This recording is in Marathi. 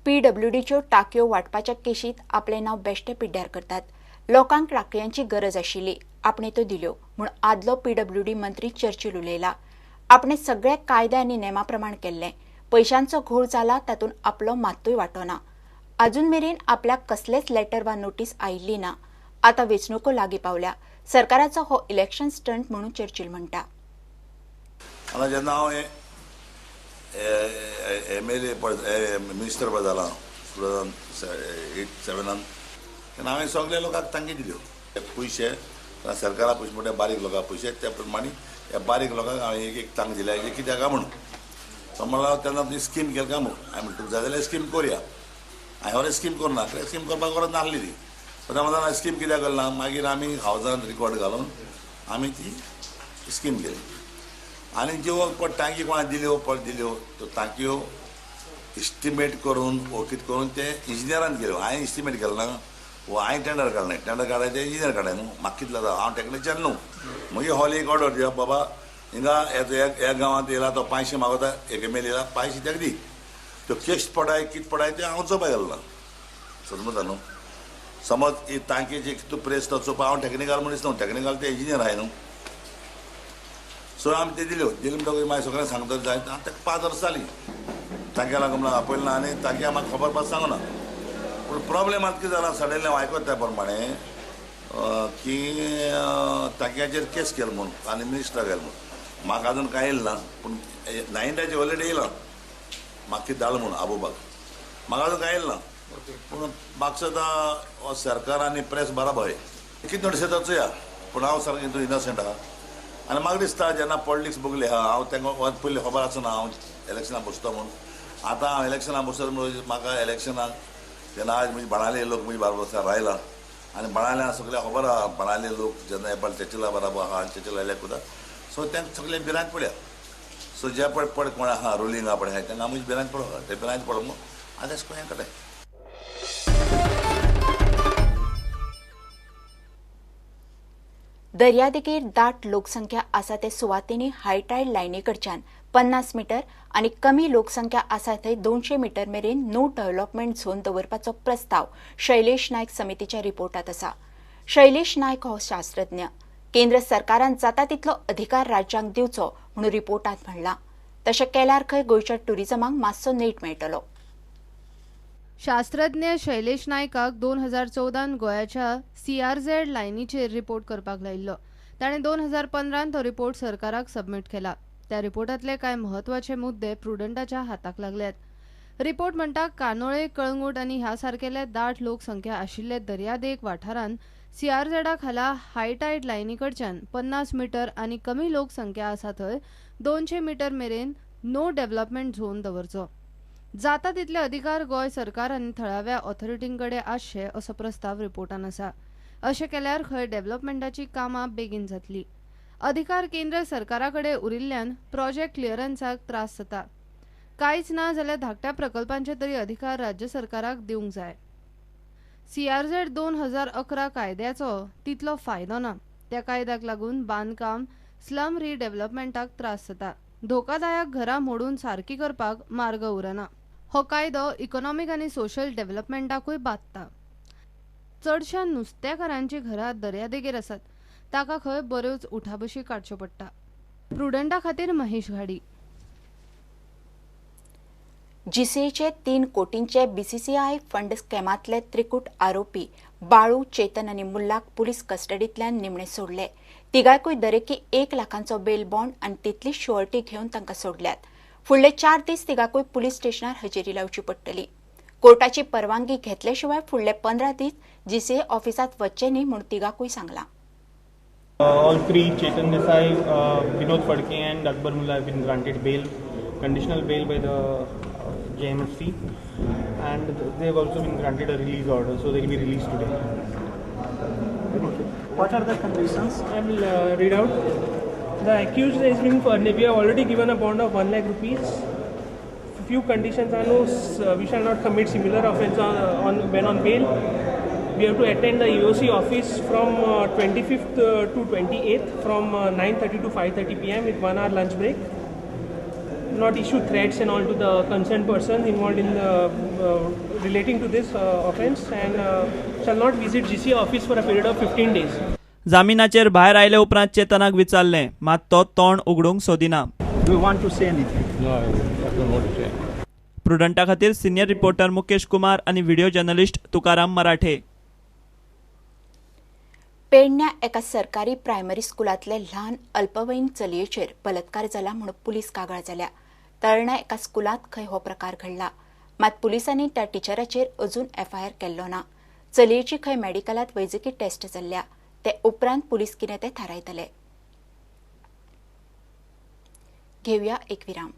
PWDच्यो टाकयो वाटपाच्या केशीत आपले नाव बेश्टे पिड्ड्यार करतात. लोकांक टाकयांची गरज आशिल्ली, आपणे त्यो दिल्यो म्हूण आदलो PWD मंत्री चर्चिल उलयला. आपणे सगळे कायदे आनी नेमा प्रमाण केल्ले. पैशांचो घोळ जाला तातूंत आपलो मात्तूय वांटो ना. अजून मेरेन आपल्याक कसलेच लेटर वा नोटीस आयिल्ली ना. आतां वेंचणुको लागीं पावल्या. सरकाराचो हो इलेक्शन स्टंट म्हणून चर्चिल म्हणटा. जेन्ना हांव MLA मिनिस्टर पळय जाला 2008-07 तेन्ना हांवें सगळ्या लोकांक तांकी दिल्यो पयशे. सरकाराक पयशे म्हणटा बारीक लोकांक पयशे त्या प्रमाणे ह्या बारीक लोकांक हांवें एक तांक दिल्या कित्याक काय म्हणून तो म्हणला तेन्ना तुमी स्कीम केली काय म्हणून. हांवें म्हणटा तुका जाय जाल्यार स्कीम करुया. हांवें व्हरे स्कीम करना स्कीम करपाक गरज नासली ती. पण स्कीम कित्याक करना मागीर आमी हावजान रिकॉर्ड घालून आमी ती स्कीम केली. आनी ज्यो टांकी कोणाक दिल्यो दिल्यो त्यो टांकयो इस्टिमेट करून कितें करून ते इंजिनियरान केल्यो. हांवें इस्टिमेट केलो ना वो हांवें टेंडर काडलें. टेंडर काडलें ते इंजिनियर काडलें न्हू. म्हाका कितलो जाता हांव टेक्निशियन न्हू. मागीर हॉल एक ऑर्डर दिवप बाबा हिंगा ह्या गांवांत येयला तो 500 मागता एक MLA येयला 500 ताका दी. त्यो केस पडाय कितें पडाय ते हांव चोवपाक गेलो ना. समजता न्हू. समज ही टांकीची तूं प्रेस तो चोवपा हांव टॅक्निकल मनीस न्हू. टॅक्निकल ते इंजिनियर आहाय न्हू. सो आमी ते दिल्यो म्हणटकीर मागीर सगळें सांगता जाय ताका 5 वर्सां जालीं. टांक्या लागून आपयलें ना आनी टांक्या म्हाका खबर पास सांगना. पूण प्रॉब्लेम आतां कितें जाला सडनली हांव आयकता त्या प्रमाणे की टांक्याचेर केस केलो म्हणून आनी मिनिस्टर गेलो म्हणून. म्हाका अजून कांय येयलें ना. पूण 9 ऑलरेडी येयला म्हाका कितें धाड म्हणून आबोबाक. म्हाका अजून कांय येयलें ना. पूण म्हाका सुद्दां सरकार आनी प्रेस बराबर कितें नोटीस येता चोया. पूण हांव सारकें हितून इनोसंट आहा. आनी म्हाका दिसता जेन्ना पॉलिटिक्स बगली आहा हांव तांकां पयलीं खबर आसना हांव इलेक्शनाक बसता म्हणून. आतां हांव इलेक्शनाक बसता म्हणून म्हाका इलेक्शनाक जेन्ना आज म्हजे बाणाले लोक म्हजे बरोबर रायला आनी बाणाल्या सगळ्या खबर आहा. बाणाले लोक जेन्ना एपाल चर्चिला बरोबर आहा चर्चिला आयल्या सुद्दां सो तांकां सगळें भिरांत पडल्या. सो जे पड कोण आहा रुलींग आहा पळय तांकां म्हजी भिरांत पडो ते भिरांत पडो मग आतां अशें हें कळ्ळें. दर्यादेगेर दाट लोकसंख्या आसा ते सुवातींनी हायटायड लायनी कडच्यान 50 मीटर आनी कमी लोकसंख्या आसा थंय 200 मीटर मेरेन नो डेव्हलपमेंट झोन दवरपाचो प्रस्ताव शैलेश नायक समितीच्या रिपोर्टात आसा. शैलेश नायक हो शास्त्रज्ञ. केंद्र सरकारान जाता तितलो अधिकार राज्यांक दिवचो म्हणून रिपोर्टात म्हणला. तशें केल्यार खंय गोंयच्या टुरिजमाक मातसो नेट मेळटलो. शास्त्रज्ञ शैलेश नायकाक 2014 गोंयाच्या CRZ लायनीचेर रिपोर्ट करपाक लायिल्लो. ताणें 2015 तो रिपोर्ट सरकाराक सबमीट केला. त्या रिपोर्टांतले कांय म्हत्वाचे मुद्दे प्रुडंटाच्या हाताक लागल्यात. रिपोर्ट म्हणटा कानोळे कळंगूट आनी ह्या सारकेले दाट लोकसंख्या आशिल्ले दर्यादेग वाठारांत CRZ खाला हायटायड लायनी कडच्यान 50 मीटर आनी कमी लोकसंख्या आसा थंय 200 मीटर मेरेन नो डेव्हलपमेंट झोन दवरचो. जाता तितले अधिकार गोंय सरकार आनी थळाव्या ऑथॉरिटींकडे आसचे असो प्रस्ताव रिपोर्टान आसा. अशें केल्यार खंय डेव्हलपमेंटाची कामां बेगीन जातली. अधिकार केंद्र सरकाराकडे उरिल्ल्यान प्रोजेक्ट क्लियरन्साक त्रास जाता. कांयच ना जाल्यार धाकट्या प्रकल्पांचे तरी अधिकार राज्य सरकाराक दिवंक जाय. CRZ 2011 कायद्याचो तितलो फायदो ना. त्या कायद्याक लागून बांदकाम स्लम रिडेव्हलपमेंटाक त्रास जाता. धोकादायक घरां मोडून सारकी करपाक मार्ग उरना. हो कायदो इकॉनॉमिक आनी सोशल डेव्हलपमेंटाकूय बादता. चडशा नुस्तेकारांची घरां दर्यादेगेर आसात. ताका खंय बऱ्योच उठाबशी काडच्यो पडटा. प्रुडंटा खातीर महेश घाडी. GCAचे 3 कोटींचे BCCI फंड स्कॅमांतले त्रिकूट आरोपी बाळू, चेतन आनी मुल्लाक पुलीस कस्टडींतल्यान निमणे सोडले. तिगायकूय दरेकी 1 लाखांचो बेल बॉन्ड आनी तितलीच शुअर्टी घेवन तांकां सोडल्यात. फुडले 4 दीस तिगाकूय पुलीस स्टेशनार हजेरी लावची पडटली. कोर्टाची परवानगी घेतले शिवाय फुडले 15 दीस GCA ऑफिसांत वचचे न्ही म्हूण तिगाकूय सांगलां. All three, Chetan Desai, Vinod Phadke and Akbar Mullah have been granted bail, conditional bail by the JMFC, and they have also been granted a release order, so they will be released today. What are the conditions? I will read out. The accused is being, we have already given a bond of 1 lakh rupees. Few conditions are we shall not commit similar offence when on bail. We have to attend the EOC office from 25th to 28th from 9:30 to 5:30 p.m. with 1 hour lunch break. Not issue threats and all to the concerned person involved in the relating to this offence, and shall not visit GC office for a period of 15 days. जामिनाचेर भायर आयले उपरांत चेतनाक विचारलें, मात तो तोंड उगडूंक सोदिना. Do you want to say anything? No, I don't want to say. प्रुडंटा खातीर सिनियर रिपोर्टर मुकेश कुमार आनी व्हिडिओ जर्नलिस्ट तुकाराम मराठे. पेडण्या एका सरकारी प्रायमरी स्कुलांतले ल्हान अल्पवयीन चलयेचेर बलात्कार जाला म्हणून पुलीस कागाळ जाल्या. तळण्या एका स्कुलांत खंय हो प्रकार घडला, मात पुलिसांनी त्या टिचराचेर अजून FIR केल्लो ना. चलयेची खंय मेडिकलांत वैजकी टेस्ट जाल्ल्या, ते उपरांत पुलीस कितें ते थारायतले. घेवया एक विराम.